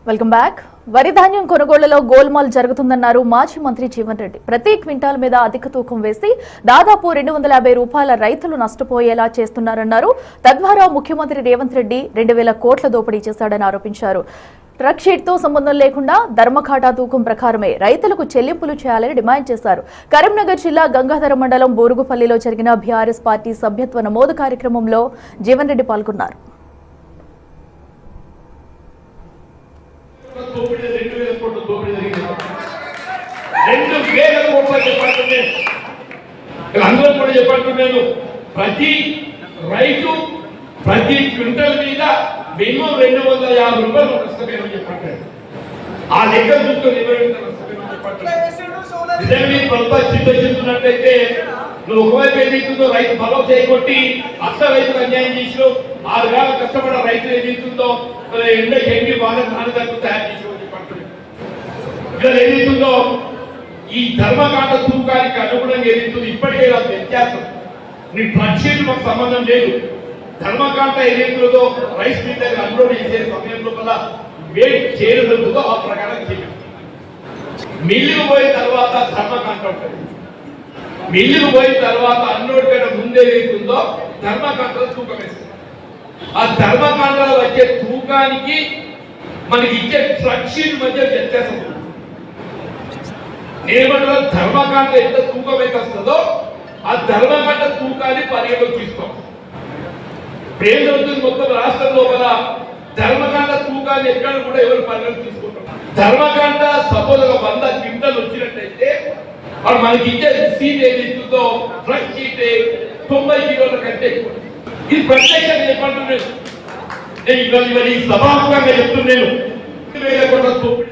Welcome back. వరి ధాన్యం కొనుగోళ్లలో గోల్మాల్ జరుగుతుందన్నారు మాజీ మంత్రి జీవన్ రెడ్డి. ప్రతి క్వింటాల్ మీద అధిక తూకం వేసి దాదాపు 250 రూపాయల రైతులు నష్టపోయేలా చేస్తున్నారన్నారు. తద్వారా ముఖ్యమంత్రి రేవంత్ రెడ్డి 2000 కోట్ల దోపిడీ చేశాడని ఆరోపించారు. ట్రక్ షీట్ తో సంబంధం లేకుండా ధర్మఖాటా తూకం ప్రకారమే రైతులకు చెల్లింపులు చేయాలని డిమాండ్ చేశారు. కరీంనగర్ జిల్లా గంగాధర మండలం బోరుగుపల్లిలో జరిగిన బీఆర్ఎస్ పార్టీ సభ్యత్వ నమోదు కార్యక్రమంలో జీవన్ రెడ్డి పాల్గొన్నారు. ప్రతి రైతు ప్రతి క్వింటల్ మీద మినిమం 250 రూపాయలు నష్టపోయామని చెప్పంటారు. ఆ లెక్క చూసుకొని చిన్నట్టయితే నువ్వు ఒకవైపు ఏదైతుందో రైతు బలం చేయకొట్టి అసలు రైతుకు అన్యాయం చేసినావు. 6 వేల కష్టపడ రైతులు ఏదైతుందో ఎండకి ఎండి వాళ్ళకి నాన్నదక్కు తయారు చేసి చెప్పంటారు. ఇక్కడ ఏదైతుందో ఈ ధర్మకాండ తూకానికి అనుగుణంగా ఏదైతుందో ఇప్పటికే వ్యత్యాసం. నీ ట్రక్ మాకు సంబంధం లేదు. ధర్మకాండ ఏదైతుందో రైస్ మిల్ దగ్గర అన్లోడ్ చేసే సమయంలో కల్లా వెయిట్ చేయడంతో ఆ ప్రకారం చేయాలి. మిల్లుకు పోయిన తర్వాత ధర్మకాండ ఉంటుంది. మిల్లుకు పోయిన తర్వాత అన్లోడ్ కన్నా ముందు ఏదైతుందో ధర్మకాండలో తూకం వేస్తుంది. ఆ ధర్మకాండలో వచ్చే తూకానికి మనకి ఇచ్చే ట్రక్ షీట్ మధ్య వ్యత్యాసం. ఏమంటారు, ధర్మకాండ ఎంత తూకం అయితే వస్తుందో ఆ ధర్మకాండ తూకాన్ని పరిగణలోకి తీసుకోం. ప్రేమ జరుగుతుంది మొత్తం రాష్ట్రం లోపల ధర్మకాండ తూకాన్ని ఎక్కడ కూడా ఎవరు పరిగణలోకి తీసుకుంటారు. ధర్మకాండ సపోజ్ 100 క్వింటల్ వచ్చినట్టయితే వాడు మనకి ఇచ్చే సీట్ ఏదైతుందో ట్రక్ షీట్ 90 కిలోల కంటే ఎక్కువ. ఇది ప్రత్యేకంగా చెప్పంటున్నాను. నేను ఇవాళ సభాముఖంగా చెప్తున్నాను. 2000 కోట్ల